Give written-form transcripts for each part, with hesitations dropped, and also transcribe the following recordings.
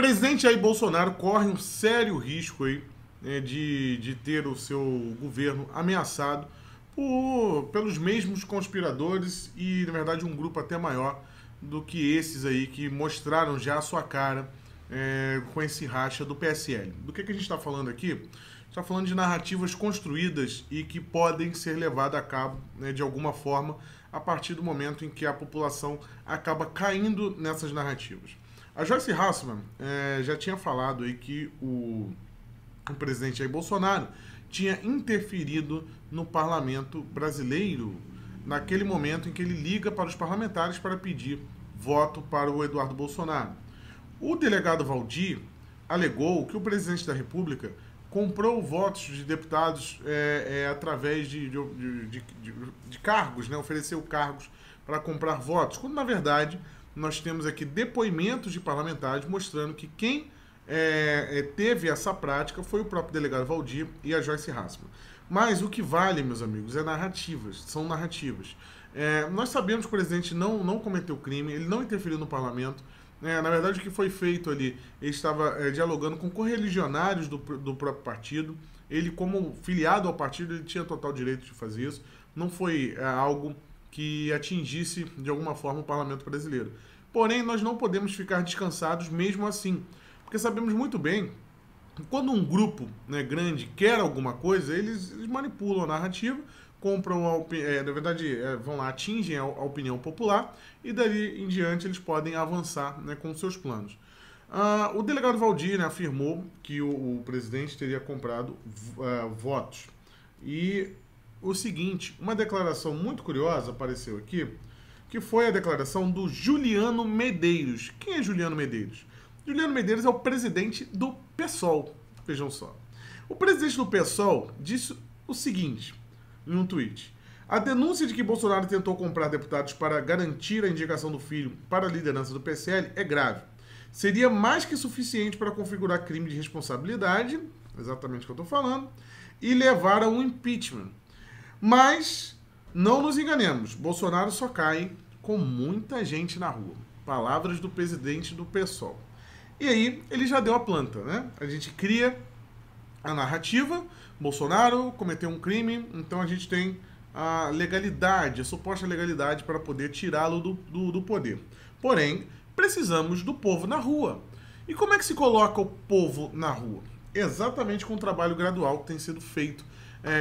presidente Jair Bolsonaro corre um sério risco aí, de ter o seu governo ameaçado pelos mesmos conspiradores e, na verdade, um grupo até maior do que esses aí que mostraram já a sua cara com esse racha do PSL. Do que a gente está falando aqui? Está falando de narrativas construídas e que podem ser levadas a cabo, né, de alguma forma a partir do momento em que a população acaba caindo nessas narrativas. A Joyce Hasselmann já tinha falado aí que o presidente Jair Bolsonaro tinha interferido no parlamento brasileiro naquele momento em que ele liga para os parlamentares para pedir voto para o Eduardo Bolsonaro. O delegado Valdir alegou que o presidente da República comprou votos de deputados através de cargos, né? Ofereceu cargos para comprar votos, quando na verdade nós temos aqui depoimentos de parlamentares mostrando que quem teve essa prática foi o próprio delegado Valdir e a Joyce Hasselmann. Mas o que vale, meus amigos, são narrativas. Nós sabemos que o presidente não cometeu crime, ele não interferiu no parlamento. Na verdade, o que foi feito ali, ele estava dialogando com correligionários do próprio partido. Ele, como filiado ao partido, ele tinha total direito de fazer isso. Não foi algo que atingisse, de alguma forma, o parlamento brasileiro. Porém, nós não podemos ficar descansados mesmo assim. Porque sabemos muito bem que quando um grupo, né, grande quer alguma coisa, eles manipulam a narrativa, compram, na verdade, vão lá, atingem a opinião popular e dali em diante eles podem avançar, né, com seus planos. O delegado Valdir, né, afirmou que o presidente teria comprado votos. E o seguinte, uma declaração muito curiosa apareceu aqui, que foi a declaração do Juliano Medeiros. Quem é Juliano Medeiros? Juliano Medeiros é o presidente do PSOL. Vejam só. O presidente do PSOL disse o seguinte em um tweet: a denúncia de que Bolsonaro tentou comprar deputados para garantir a indicação do filho para a liderança do PSL é grave. Seria mais que suficiente para configurar crime de responsabilidade, exatamente o que eu estou falando, e levar a um impeachment. Mas não nos enganemos, Bolsonaro só cai com muita gente na rua. Palavras do presidente do PSOL. E aí ele já deu a planta, né? A gente cria a narrativa, Bolsonaro cometeu um crime, então a gente tem a legalidade, a suposta legalidade para poder tirá-lo do poder. Porém, precisamos do povo na rua. E como é que se coloca o povo na rua? Exatamente com o trabalho gradual que tem sido feito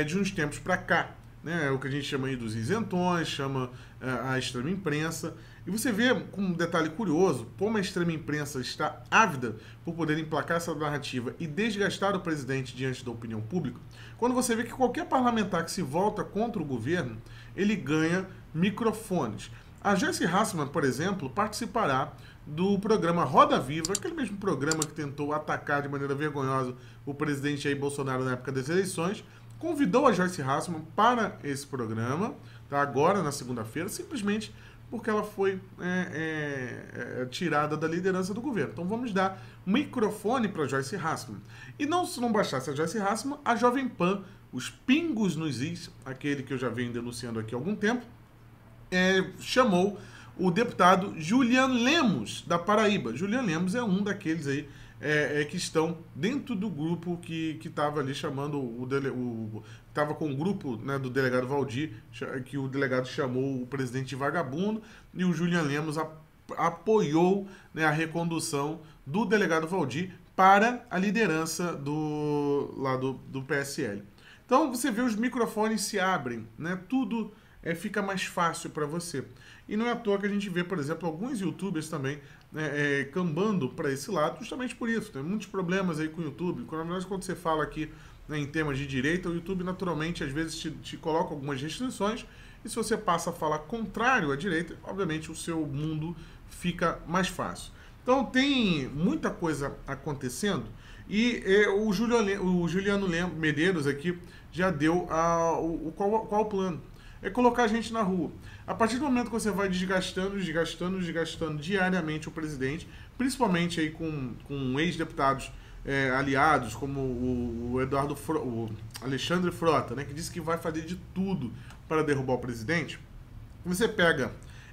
de uns tempos para cá. Né? O que a gente chama aí dos isentões, chama a extrema imprensa. E você vê, com um detalhe curioso, como a extrema imprensa está ávida por poder emplacar essa narrativa e desgastar o presidente diante da opinião pública, quando você vê que qualquer parlamentar que se volta contra o governo, ele ganha microfones. A Joyce Hasselmann, por exemplo, participará do programa Roda Viva, aquele mesmo programa que tentou atacar de maneira vergonhosa o presidente Jair Bolsonaro na época das eleições, convidou a Joyce Hasselmann para esse programa, tá? Agora na segunda-feira, simplesmente porque ela foi tirada da liderança do governo. Então vamos dar microfone para Joyce Hasselmann. E se não bastasse a Joyce Hasselmann, a Jovem Pan, os pingos nos is, aquele que eu já venho denunciando aqui há algum tempo, chamou o deputado Julian Lemos, da Paraíba. Julian Lemos é um daqueles aí que estão dentro do grupo que estava ali chamando estava com o grupo, né, do delegado Valdir, que o delegado chamou o presidente de vagabundo, e o Julian Lemos apoiou, né, a recondução do delegado Valdir para a liderança do PSL. Então você vê os microfones se abrem, né, tudo fica mais fácil para você. E não é à toa que a gente vê, por exemplo, alguns youtubers também cambando para esse lado, justamente por isso. Tem muitos problemas aí com o YouTube. Quando você fala aqui, né, em temas de direita, o YouTube naturalmente às vezes te coloca algumas restrições, e se você passa a falar contrário à direita, obviamente o seu mundo fica mais fácil. Então tem muita coisa acontecendo, e o Juliano Medeiros aqui já deu qual o plano. É colocar a gente na rua. A partir do momento que você vai desgastando diariamente o presidente, principalmente aí com ex-deputados aliados, como o Alexandre Frota, né, que disse que vai fazer de tudo para derrubar o presidente, você pega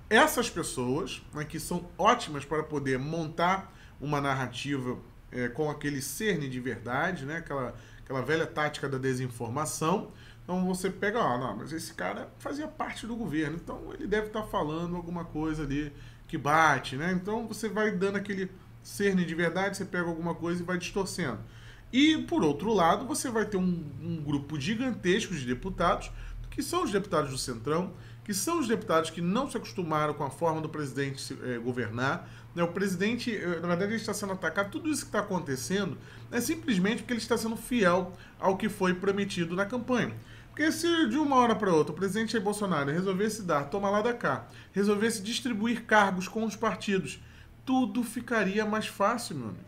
essas pessoas, né, que são ótimas para poder montar uma narrativa com aquele cerne de verdade, né? Aquela velha tática da desinformação. Então você pega, não, mas esse cara fazia parte do governo, então ele deve estar falando alguma coisa ali que bate, né? Então você vai dando aquele cerne de verdade, você pega alguma coisa e vai distorcendo. E, por outro lado, você vai ter um grupo gigantesco de deputados, que são os deputados do Centrão, que são os deputados que não se acostumaram com a forma do presidente governar. Né? O presidente, na verdade, ele está sendo atacado. Tudo isso que está acontecendo é simplesmente porque ele está sendo fiel ao que foi prometido na campanha. Porque se de uma hora para outra o presidente Jair Bolsonaro resolvesse dar, toma lá da cá, resolvesse distribuir cargos com os partidos, tudo ficaria mais fácil, meu amigo.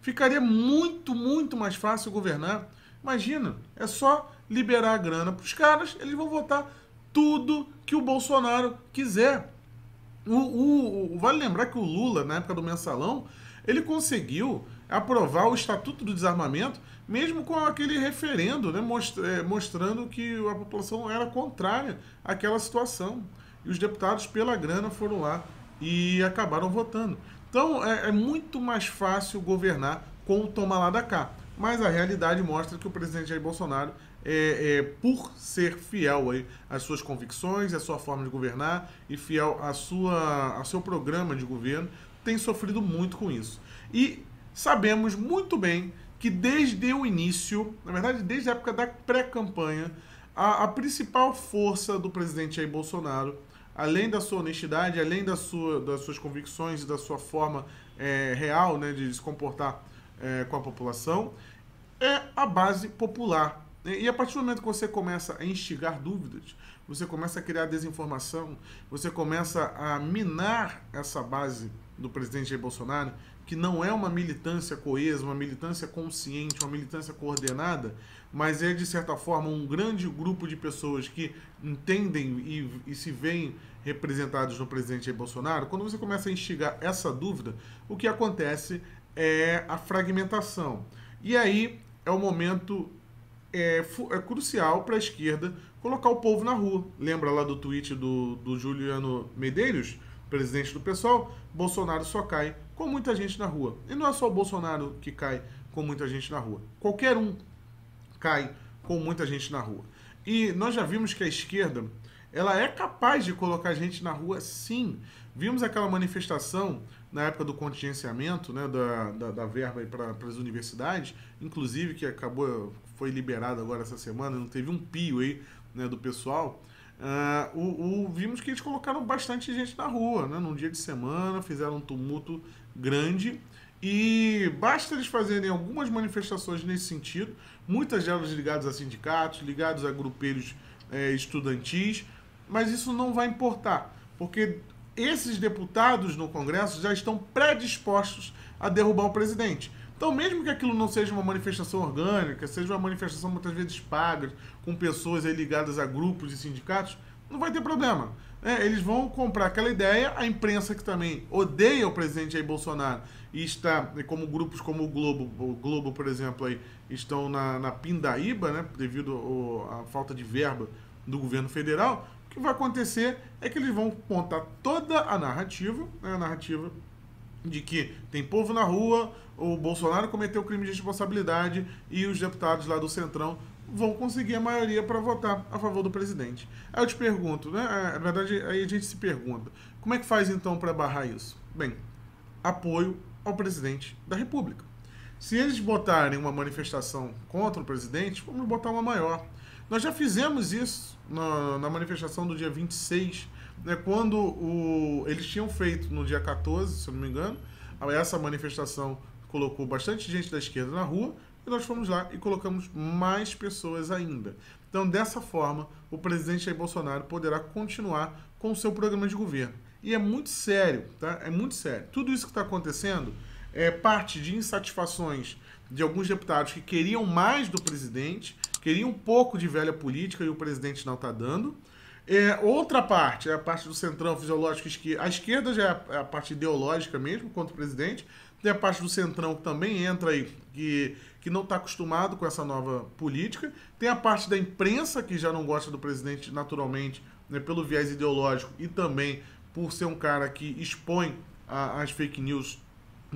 Ficaria muito, muito mais fácil governar. Imagina, é só liberar a grana para os caras, eles vão votar tudo que o Bolsonaro quiser. Vale lembrar que o Lula, na época do mensalão, ele conseguiu aprovar o Estatuto do Desarmamento, mesmo com aquele referendo, né, mostrando que a população era contrária àquela situação. E os deputados, pela grana, foram lá e acabaram votando. Então, é muito mais fácil governar com o toma lá da cá. Mas a realidade mostra que o presidente Jair Bolsonaro, por ser fiel aí às suas convicções, à sua forma de governar e fiel ao seu programa de governo, tem sofrido muito com isso. E sabemos muito bem que desde o início, na verdade, desde a época da pré-campanha, a principal força do presidente Jair Bolsonaro, além da sua honestidade, além das suas convicções e da sua forma real, né, de se comportar com a população, é a base popular. E a partir do momento que você começa a instigar dúvidas, você começa a criar desinformação, você começa a minar essa base do presidente Jair Bolsonaro, que não é uma militância coesa, uma militância consciente, uma militância coordenada, mas é, de certa forma, um grande grupo de pessoas que entendem e se veem representados no presidente Jair Bolsonaro. Quando você começa a instigar essa dúvida, o que acontece é a fragmentação. E aí é o momento crucial para a esquerda colocar o povo na rua. Lembra lá do tweet do Juliano Medeiros, presidente do PSOL? Bolsonaro só cai com muita gente na rua. E não é só o Bolsonaro que cai com muita gente na rua. Qualquer um cai com muita gente na rua. E nós já vimos que a esquerda, ela é capaz de colocar gente na rua, sim. Vimos aquela manifestação na época do contingenciamento, né, da verba para as universidades, inclusive que foi liberado agora essa semana, não teve um pio aí, né, do pessoal. Vimos que eles colocaram bastante gente na rua, né, num dia de semana, fizeram um tumulto grande. E basta eles fazerem algumas manifestações nesse sentido, muitas delas ligadas a sindicatos, ligadas a grupelhos estudantis, mas isso não vai importar, porque esses deputados no Congresso já estão predispostos a derrubar o presidente. Então, mesmo que aquilo não seja uma manifestação orgânica, seja uma manifestação muitas vezes paga, com pessoas aí ligadas a grupos e sindicatos, não vai ter problema. Eles vão comprar aquela ideia, a imprensa que também odeia o presidente Jair Bolsonaro e está, como grupos como o Globo, por exemplo, aí, estão na pindaíba, né, devido à falta de verba do governo federal. O que vai acontecer é que eles vão montar toda a narrativa, né, a narrativa de que tem povo na rua, o Bolsonaro cometeu crime de responsabilidade e os deputados lá do Centrão vão conseguir a maioria para votar a favor do presidente. Aí eu te pergunto, né? Na verdade, aí a gente se pergunta, como é que faz então para barrar isso? Bem, apoio ao presidente da República. Se eles botarem uma manifestação contra o presidente, vamos botar uma maior. Nós já fizemos isso na manifestação do dia 26, né, quando eles tinham feito no dia 14, se eu não me engano. Essa manifestação colocou bastante gente da esquerda na rua e nós fomos lá e colocamos mais pessoas ainda. Então, dessa forma, o presidente Jair Bolsonaro poderá continuar com o seu programa de governo. E é muito sério, tá? É muito sério. Tudo isso que está acontecendo é parte de insatisfações de alguns deputados que queriam mais do presidente, queriam um pouco de velha política e o presidente não está dando. Outra parte é a parte do centrão fisiológico esquerda. A esquerda já é a parte ideológica mesmo, contra o presidente. Tem a parte do centrão que também entra aí, que não está acostumado com essa nova política. Tem a parte da imprensa, que já não gosta do presidente naturalmente, né, pelo viés ideológico e também por ser um cara que expõe as fake news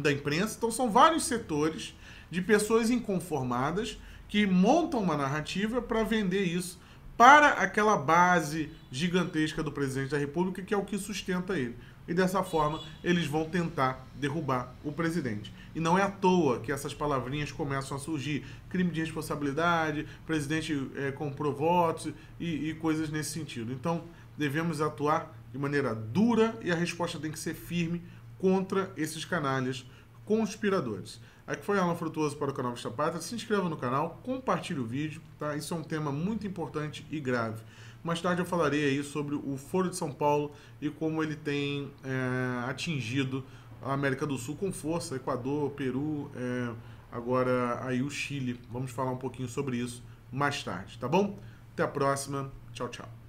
da imprensa. Então são vários setores de pessoas inconformadas que montam uma narrativa para vender isso para aquela base gigantesca do presidente da República, que é o que sustenta ele. E dessa forma, eles vão tentar derrubar o presidente. E não é à toa que essas palavrinhas começam a surgir. Crime de responsabilidade, presidente comprou votos e coisas nesse sentido. Então, devemos atuar de maneira dura e a resposta tem que ser firme contra esses canalhas conspiradores. Aqui foi Alan Frutuoso para o canal Vista Pátria. Se inscreva no canal, compartilhe o vídeo, tá? Isso é um tema muito importante e grave. Mais tarde eu falarei aí sobre o Foro de São Paulo e como ele tem atingido a América do Sul com força, Equador, Peru, agora aí o Chile. Vamos falar um pouquinho sobre isso mais tarde, tá bom? Até a próxima. Tchau, tchau.